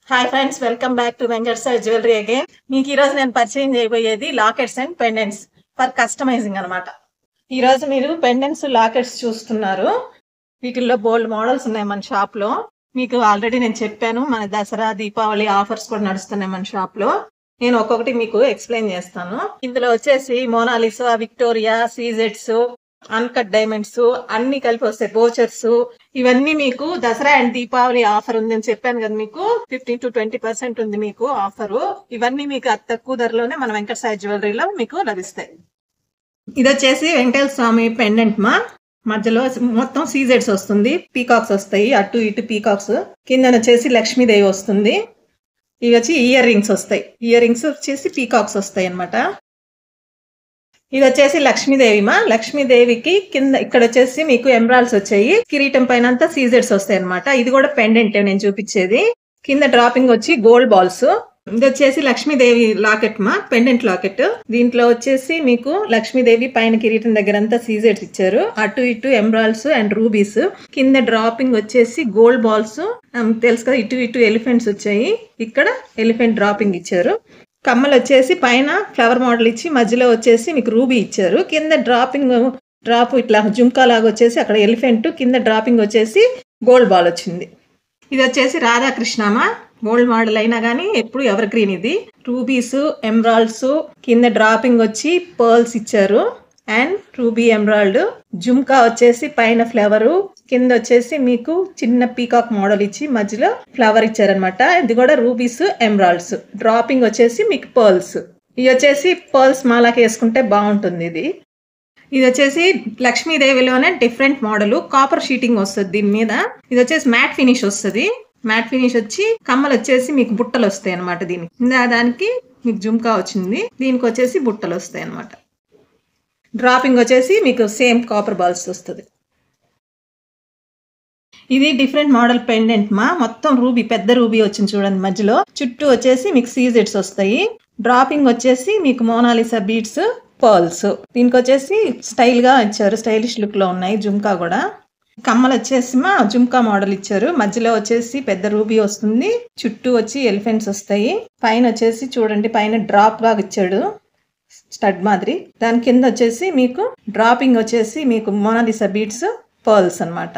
Hi friends, welcome back to Venkateswara jewellery again. మీకు ఈరోజు నేను పరిచయం చేయబోయేది lockets and pendants for customising అనమాట. ఈరోజు మీరు పెండెంట్స్ లాకెట్స్ చూస్తున్నారు. వీటిల్లో బోల్డ్ మోడల్స్ ఉన్నాయి మన షాప్ లో. మీకు ఆల్రెడీ నేను చెప్పాను, మన దసరా దీపావళి ఆఫర్స్ కూడా నడుస్తున్నాయి మన షాప్ లో. నేను ఒక్కొక్కటి మీకు ఎక్స్ప్లెయిన్ చేస్తాను. ఇందులో వచ్చేసి మోనాలిసా, విక్టోరియా, సీజెట్స్, అన్కట్ డైమండ్స్ అన్ని కలిపి వస్తాయి. బోచర్స్ ఇవన్నీ మీకు దసరా అండ్ దీపావళి ఆఫర్ ఉంది అని చెప్పాను కదా. మీకు 15 to 20% ఉంది మీకు ఆఫర్. ఇవన్నీ మీకు అతి తక్కువ ధరలోనే మన వెంకటేశ్వర జ్యువెలరీలో మీకు లభిస్తాయి. ఇది వచ్చేసి వెంకటేశ్వర స్వామి పెండెంట్ మా మధ్యలో మొత్తం సీజెడ్స్ వస్తుంది. పీకాక్స్ వస్తాయి, అటు ఇటు పీకాక్స్. కింద వచ్చేసి లక్ష్మీదేవి వస్తుంది. ఇవి వచ్చి ఇయర్ రింగ్స్ వస్తాయి. ఇయర్ రింగ్స్ వచ్చేసి పీకాక్స్ వస్తాయి అనమాట. ఇది వచ్చేసి లక్ష్మీదేవి మా. లక్ష్మీదేవికి కింద ఇక్కడ వచ్చేసి మీకు ఎంబ్రాల్స్ వచ్చాయి. కిరీటం పైన అంతా సీజెడ్స్ వస్తాయి అనమాట. ఇది కూడా పెండెంట్ నేను చూపించేది. కింద డ్రాపింగ్ వచ్చి గోల్డ్ బాల్స్. ఇది వచ్చేసి లక్ష్మీదేవి లాకెట్ మా, పెండెంట్ లాకెట్. దీంట్లో వచ్చేసి మీకు లక్ష్మీదేవి పైన కిరీటం దగ్గర అంతా సీజెడ్స్ ఇచ్చారు. అటు ఇటు ఎంబ్రాల్స్ అండ్ రూబీస్. కింద డ్రాపింగ్ వచ్చేసి గోల్డ్ బాల్స్. తెలుసు కదా, ఇటు ఇటు ఎలిఫెంట్స్ వచ్చాయి. ఇక్కడ ఎలిఫెంట్ డ్రాపింగ్ ఇచ్చారు. కమ్మలు వచ్చేసి పైన ఫ్లవర్ మోడల్ ఇచ్చి మధ్యలో వచ్చేసి మీకు రూబీ ఇచ్చారు. కింద డ్రాప్ ఇట్లా జుంకా లాగా వచ్చేసి అక్కడ ఎలిఫెంట్, కింద డ్రాపింగ్ వచ్చేసి గోల్డ్ బాల్ వచ్చింది. ఇది వచ్చేసి రాధాకృష్ణమా. గోల్డ్ మోడల్ అయినా కానీ ఎప్పుడు ఎవర్ గ్రీన్. ఇది రూబీస్, ఎమరాల్డ్స్, కింద డ్రాపింగ్ వచ్చి పర్ల్స్ ఇచ్చారు అండ్ రూబీ ఎమరాల్డ్. జుంకా వచ్చేసి పైన ఫ్లవరు, కింద వచ్చేసి మీకు చిన్న పీకాక్ మోడల్ ఇచ్చి మధ్యలో ఫ్లవర్ ఇచ్చారనమాట. ఇది కూడా రూబీస్, ఎమరాల్డ్స్. డ్రాపింగ్ వచ్చేసి మీకు పర్ల్స్. ఇది వచ్చేసి పర్ల్స్ మాలాకి వేసుకుంటే బాగుంటుంది. ఇది వచ్చేసి లక్ష్మీదేవిలోనే డిఫరెంట్ మోడల్. కాపర్ షీటింగ్ వస్తుంది దీని మీద. ఇది వచ్చేసి మ్యాట్ ఫినిష్ వస్తుంది. మ్యాట్ ఫినిష్ వచ్చి కమ్మలు వచ్చేసి మీకు బుట్టలు వస్తాయి అనమాట. దానికి మీకు జుంకా వచ్చింది, దీనికి వచ్చేసి బుట్టలు వస్తాయి అనమాట. డ్రాపింగ్ వచ్చేసి మీకు సేమ్ కాపర్ బాల్స్ వస్తుంది. ఇది డిఫరెంట్ మోడల్ పెండెంట్ మా. మొత్తం రూబీ, పెద్ద రూబీ వచ్చింది చూడండి మధ్యలో. చుట్టూ వచ్చేసి మీకు సీజెడ్స్ వస్తాయి. డ్రాపింగ్ వచ్చేసి మీకు మోనాలిసా బీడ్స్, పర్ల్స్. దీనికి వచ్చేసి స్టైల్ గా ఇచ్చారు, స్టైలిష్ లుక్ లో ఉన్నాయి. జుంకా కూడా కమ్మలు వచ్చేసి మా జుంకా మోడల్ ఇచ్చారు. మధ్యలో వచ్చేసి పెద్ద రూబీ వస్తుంది. చుట్టూ వచ్చి ఎలిఫెంట్స్ వస్తాయి. పైన వచ్చేసి చూడండి, పైన డ్రాప్ లాగా ఇచ్చాడు స్టడ్ మాదిరి. దాని కింద వచ్చేసి మీకు డ్రాపింగ్ వచ్చేసి మీకు మోనాలిసా బీడ్స్, పర్ల్స్ అనమాట.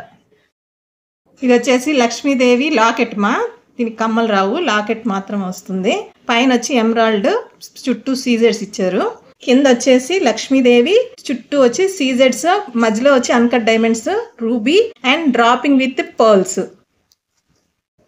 ఇది వచ్చేసి లక్ష్మీదేవి లాకెట్ మా. దీనికి కమ్మలు రావు, లాకెట్ మాత్రం వస్తుంది. పైన వచ్చి ఎమరాల్డ్, చుట్టూ సీజెడ్స్ ఇచ్చారు. కింద వచ్చేసి లక్ష్మీదేవి, చుట్టూ వచ్చి సీజెడ్స్, మధ్యలో వచ్చి uncut diamonds, ruby and dropping with pearls.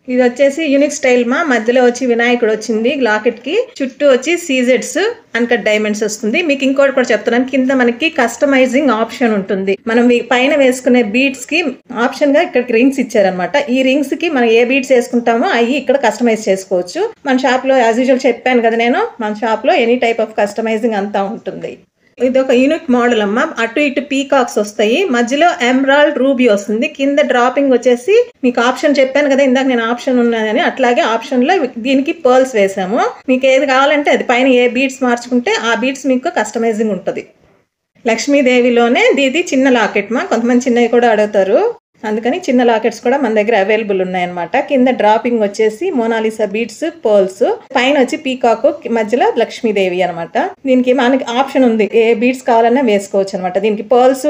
ఇది వచ్చేసి యూనిక్ స్టైల్ మా. మధ్యలో వచ్చి వినాయకుడు వచ్చింది లాకెట్ కి. చుట్టూ వచ్చి సీజెడ్స్, అన్కట్ డైమండ్స్ వస్తుంది. మీకు ఇంకోటి కూడా చెప్తున్నాను, కింద మనకి కస్టమైజింగ్ ఆప్షన్ ఉంటుంది. మనం పైన వేసుకునే బీడ్స్ కి ఆప్షన్ గా ఇక్కడ రింగ్స్ ఇచ్చారనమాట. ఈ రింగ్స్ కి మనం ఏ బీడ్స్ వేసుకుంటామో అవి ఇక్కడ కస్టమైజ్ చేసుకోవచ్చు. మన షాప్ లో యాజ్ యూజువల్ చెప్పాను కదా నేను, మన షాప్ లో ఎనీ టైప్ ఆఫ్ కస్టమైజింగ్ అంతా ఉంటుంది. ఇది ఒక యూనిక్ మోడల్ అమ్మా. అటు ఇటు పీకాక్స్ వస్తాయి, మధ్యలో ఎమరాల్డ్, రూబీ వస్తుంది. కింద డ్రాపింగ్ వచ్చేసి మీకు ఆప్షన్ చెప్పాను కదా ఇందాక నేను, ఆప్షన్ ఉన్నదని. అట్లాగే ఆప్షన్ లో దీనికి పర్ల్స్ వేసాము. మీకు ఏది కావాలంటే అది, పైన ఏ బీడ్స్ మార్చుకుంటే ఆ బీడ్స్ మీకు కస్టమైజింగ్ ఉంటుంది. లక్ష్మీదేవిలోనే ఇది చిన్న లాకెట్ మా. కొంతమంది చిన్నవి కూడా అడుగుతారు, అందుకని చిన్న లాకెట్స్ కూడా మన దగ్గర అవైలబుల్ ఉన్నాయన్నమాట. కింద డ్రాపింగ్ వచ్చేసి మోనాలిసా బీడ్స్, పర్ల్స్. పైన వచ్చి పీకాక్, మధ్యలో లక్ష్మీదేవి అనమాట. దీనికి మనకి ఆప్షన్ ఉంది, ఏ బీడ్స్ కావాలన్నా వేసుకోవచ్చు అనమాట. దీనికి పర్ల్స్,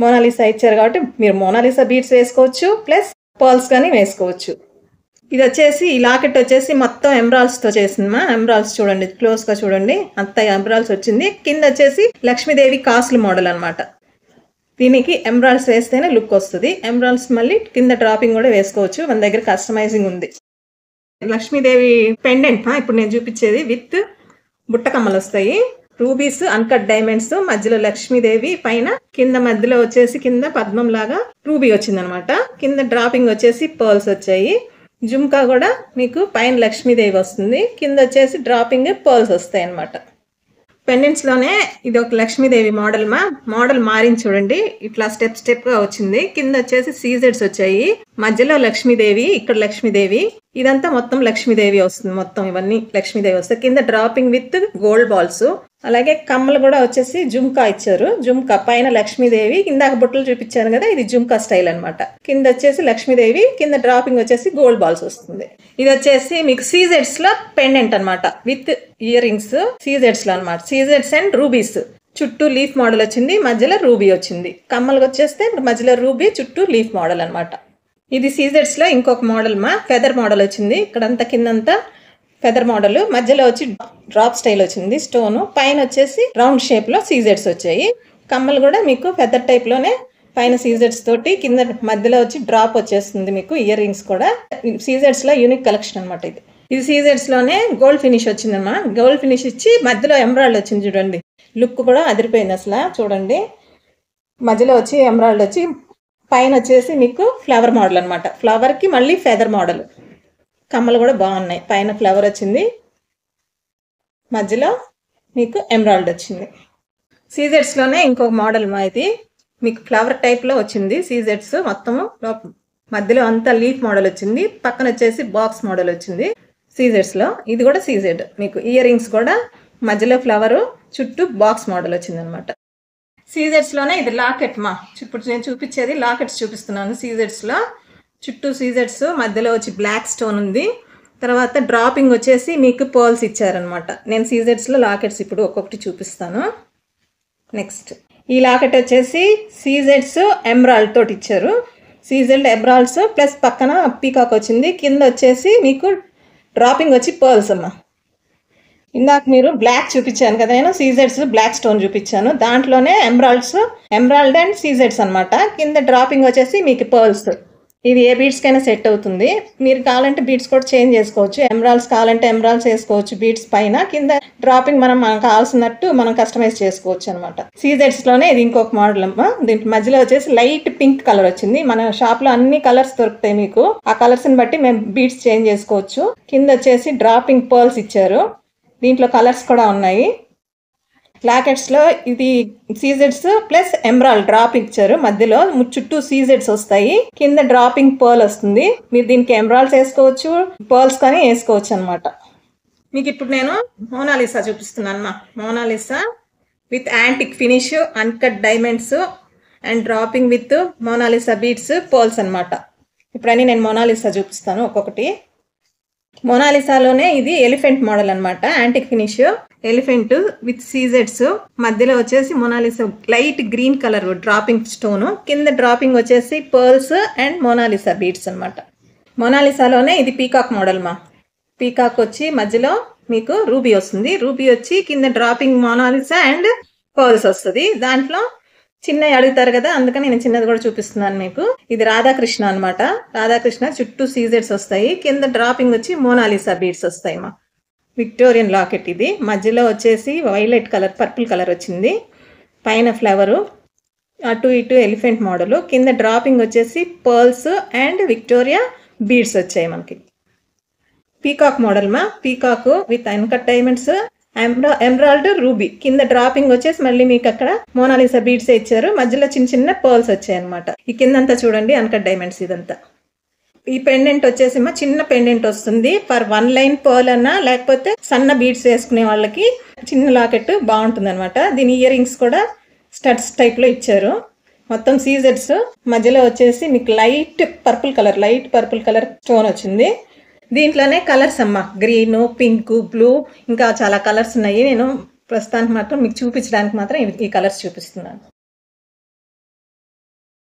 మోనాలిసా ఇచ్చారు కాబట్టి మీరు మోనాలిసా బీడ్స్ వేసుకోవచ్చు, ప్లస్ పర్ల్స్ కానీ వేసుకోవచ్చు. ఇది వచ్చేసి ఈ లాకెట్ వచ్చేసి మొత్తం ఎమరాల్స్ తో చేసింది. ఎమరాల్స్ చూడండి, క్లోజ్ గా చూడండి, అంత ఎమరాల్స్ వచ్చింది. కింద వచ్చేసి లక్ష్మీదేవి కాస్ట్లీ మోడల్ అనమాట. దీనికి ఎమరాల్డ్స్ వేస్తేనే లుక్ వస్తుంది. ఎమరాల్డ్స్ మళ్ళీ కింద డ్రాపింగ్ కూడా వేసుకోవచ్చు, మన దగ్గర కస్టమైజింగ్ ఉంది. లక్ష్మీదేవి పెండెంట్ ఇప్పుడు నేను చూపించేది విత్ బుట్ట కమ్మలు వస్తాయి. రూబీస్, అన్కట్ డైమండ్స్, మధ్యలో లక్ష్మీదేవి, పైన కింద మధ్యలో వచ్చేసి కింద పద్మం లాగా రూబీ వచ్చింది అనమాట. కింద డ్రాపింగ్ వచ్చేసి పర్ల్స్ వచ్చాయి. జుంకా కూడా మీకు పైన లక్ష్మీదేవి వస్తుంది, కింద వచ్చేసి డ్రాపింగ్ పర్ల్స్ వస్తాయి అనమాట. పెండెంట్స్ లోనే ఇది ఒక లక్ష్మీదేవి మోడల్ మా. మోడల్ మారింది చూడండి, ఇట్లా స్టెప్ స్టెప్ గా వచ్చింది. కింద వచ్చేసి సీజెడ్స్ వచ్చాయి, మధ్యలో లక్ష్మీదేవి, ఇక్కడ లక్ష్మీదేవి. ఇదంతా మొత్తం లక్ష్మీదేవి వస్తుంది. మొత్తం ఇవన్నీ లక్ష్మీదేవి వస్తాయి. కింద డ్రాపింగ్ విత్ గోల్డ్ బాల్స్. అలాగే కమ్మలు కూడా వచ్చేసి జుమ్కా ఇచ్చారు. జుమ్కా పైన లక్ష్మీదేవి, ఇందాక బుట్టలు చూపించాను కదా, ఇది జుమ్కా స్టైల్ అనమాట. కింద వచ్చేసి లక్ష్మీదేవి, కింద డ్రాపింగ్ వచ్చేసి గోల్డ్ బాల్స్ వస్తుంది. ఇది వచ్చేసి మీకు సీజెడ్స్ లో పెండెంట్ అనమాట, విత్ ఇయర్ రింగ్స్. సీజెడ్స్ లో అనమాట, సీజెడ్స్ అండ్ రూబీస్. చుట్టూ లీఫ్ మోడల్ వచ్చింది, మధ్యలో రూబీ వచ్చింది. కమ్మలు వచ్చేస్తే మధ్యలో రూబీ, చుట్టూ లీఫ్ మోడల్ అనమాట. ఇది సీజెడ్స్ లో ఇంకొక మోడల్ ఫెదర్ మోడల్ వచ్చింది. ఇక్కడంతా కిందంతా ఫెదర్ మోడల్, మధ్యలో వచ్చి డ్రాప్ స్టైల్ వచ్చింది స్టోన్, పైన వచ్చేసి రౌండ్ షేప్ లో సీజెడ్స్ వచ్చాయి. కమ్మలు కూడా మీకు ఫెదర్ టైప్ లోనే పైన సీజెడ్స్ తోటి, కింద మధ్యలో వచ్చి డ్రాప్ వచ్చేస్తుంది మీకు. ఇయర్ రింగ్స్ కూడా సీజెడ్స్ లో యూనిక్ కలెక్షన్ అనమాట. ఇది సీజెడ్స్ లోనే గోల్డ్ ఫినిష్ వచ్చిందమ్మా. గోల్డ్ ఫినిష్ ఇచ్చి మధ్యలో ఎమరాల్డ్ వచ్చింది చూడండి. లుక్ కూడా అదిరిపోయింది అసలు. చూడండి, మధ్యలో వచ్చి ఎమరాల్డ్ వచ్చి, పైన వచ్చేసి మీకు ఫ్లవర్ మోడల్ అనమాట. ఫ్లవర్ కి మళ్ళీ ఫెదర్ మోడల్. కమ్మలు కూడా బాగున్నాయి. పైన ఫ్లవర్ వచ్చింది, మధ్యలో మీకు ఎమరాల్డ్ వచ్చింది. సీజెడ్స్ లోనే ఇంకొక మోడల్ ఇది మీకు ఫ్లవర్ టైప్ లో వచ్చింది. సీజెడ్స్ మొత్తము మధ్యలో అంతా లీఫ్ మోడల్ వచ్చింది, పక్కన వచ్చేసి బాక్స్ మోడల్ వచ్చింది. సీజెడ్స్ లో ఇది కూడా సీజెడ్. మీకు ఇయర్ రింగ్స్ కూడా మధ్యలో ఫ్లవర్, చుట్టూ బాక్స్ మోడల్ వచ్చింది అనమాట. సీజెడ్స్ లోనే ఇది లాకెట్ ఇప్పుడు నేను చూపించేది లాకెట్స్ చూపిస్తున్నాను. సీజెడ్స్ లో చుట్టూ సీజెడ్స్, మధ్యలో వచ్చి బ్లాక్ స్టోన్ ఉంది. తర్వాత డ్రాపింగ్ వచ్చేసి మీకు పర్ల్స్ ఇచ్చారనమాట. నేను సీజెడ్స్ లో లాకెట్స్ ఇప్పుడు ఒక్కొక్కటి చూపిస్తాను. నెక్స్ట్ ఈ లాకెట్ వచ్చేసి సీజెడ్స్ ఎమరాల్డ్ తోటి ఇచ్చారు. సీజెడ్ ఎమరాల్డ్స్ ప్లస్ పక్కన పీకాక్ వచ్చింది. కింద వచ్చేసి మీకు డ్రాపింగ్ వచ్చి పర్ల్స్ అమ్మా. ఇందాక మీరు బ్లాక్ చూపించాను కదా, నేను సీజెడ్స్ బ్లాక్ స్టోన్ చూపించాను. దాంట్లోనే ఎమరాల్డ్ అండ్ సీజెడ్స్ అనమాట. కింద డ్రాపింగ్ వచ్చేసి మీకు పర్ల్స్. ఇది ఏ బీడ్స్ కైనా సెట్ అవుతుంది. మీరు కావాలంటే బీడ్స్ కూడా చేంజ్ చేసుకోవచ్చు. ఎమరాల్డ్స్ కావాలంటే ఎమరాల్డ్స్ వేసుకోవచ్చు బీడ్స్ పైన. కింద డ్రాపింగ్ మనకు కావాల్సినట్టు మనం కస్టమైజ్ చేసుకోవచ్చు అనమాట. సీజెడ్స్ లోనే ఇది ఇంకొక మోడల్ అమ్మా. దీంట్లో మధ్యలో వచ్చేసి లైట్ పింక్ కలర్ వచ్చింది. మన షాప్ లో అన్ని కలర్స్ దొరుకుతాయి మీకు. ఆ కలర్స్ ని బట్టి మేము బీడ్స్ చేంజ్ చేసుకోవచ్చు. కింద వచ్చేసి డ్రాపింగ్ పర్ల్స్ ఇచ్చారు. దీంట్లో కలర్స్ కూడా ఉన్నాయి. లాకెట్స్ లో ఇది సీజెడ్స్ ప్లస్ ఎమరాల్డ్ డ్రాప్ ఇచ్చారు. మధ్యలో చుట్టూ సీజెడ్స్ వస్తాయి, కింద డ్రాపింగ్ పర్ల్ వస్తుంది. మీరు దీనికి ఎమరాల్డ్స్ వేసుకోవచ్చు, పర్ల్స్ కానీ వేసుకోవచ్చు అనమాట. మీకు ఇప్పుడు నేను మోనాలిసా చూపిస్తున్నాను. Mona Lisa with antique finish, uncut diamonds and dropping with Mona Lisa beads, pearls అనమాట. ఇప్పుడని నేను మోనాలిసా చూపిస్తాను ఒక్కొక్కటి. మోనాలిసాలోనే ఇది ఎలిఫెంట్ మోడల్ అనమాట. యాంటిక్ ఫినిష్ ఎలిఫెంట్ విత్ సీజెడ్స్, మధ్యలో వచ్చేసి Mona Lisa light green colour dropping stone, కింద డ్రాపింగ్ వచ్చేసి పర్ల్స్ అండ్ మోనాలిసా బీడ్స్ అనమాట. మోనాలిసాలోనే ఇది పీకాక్ మోడల్ పీకాక్ వచ్చి మధ్యలో మీకు రూబీ వస్తుంది. రూబీ వచ్చి కింద డ్రాపింగ్ మోనాలిసా అండ్ పర్ల్స్ వస్తుంది. దాంట్లో చిన్నవి అడుగుతారు కదా, అందుకని నేను చిన్నది కూడా చూపిస్తున్నాను మీకు. ఇది రాధాకృష్ణ అనమాట. రాధాకృష్ణ చుట్టూ సీజెడ్స్ వస్తాయి, కింద డ్రాపింగ్ వచ్చి మోనాలిసా బీడ్స్ వస్తాయి. విక్టోరియన్ లాకెట్ ఇది. మధ్యలో వచ్చేసి వైలెట్ కలర్, పర్పుల్ కలర్ వచ్చింది. పైన ఫ్లవరు, అటు ఇటు ఎలిఫెంట్ మోడల్, కింద డ్రాపింగ్ వచ్చేసి పర్ల్స్ అండ్ విక్టోరియా బీడ్స్ వచ్చాయి మనకి. Peacock model peacock with uncut diamonds, emerald, ruby. కింద డ్రాపింగ్ వచ్చేసి మళ్ళీ మీకు అక్కడ మోనాలిసా బీడ్స్ ఇచ్చారు. మధ్యలో చిన్న చిన్న పర్ల్స్ వచ్చాయి అనమాట. ఈ కిందంతా చూడండి అన్కట్ డైమండ్స్ ఇదంతా. ఈ పెండెంట్ వచ్చేసి చిన్న పెండెంట్ వస్తుంది. పర్ 1 లైన్ పర్ల్ అన్నా, లేకపోతే సన్న బీడ్స్ వేసుకునే వాళ్ళకి చిన్న లాకెట్ బాగుంటుంది అనమాట. దీని ఇయర్ రింగ్స్ కూడా స్టడ్స్ టైప్ లో ఇచ్చారు. మొత్తం సీజెడ్స్, మధ్యలో వచ్చేసి మీకు లైట్ పర్పుల్ కలర్ స్టోన్ వచ్చింది. దీంట్లోనే కలర్స్ గ్రీన్, పింక్, బ్లూ, ఇంకా చాలా కలర్స్ ఉన్నాయి. నేను ప్రస్తుతానికి మాత్రం మీకు చూపించడానికి మాత్రం ఈ కలర్స్ చూపిస్తున్నాను.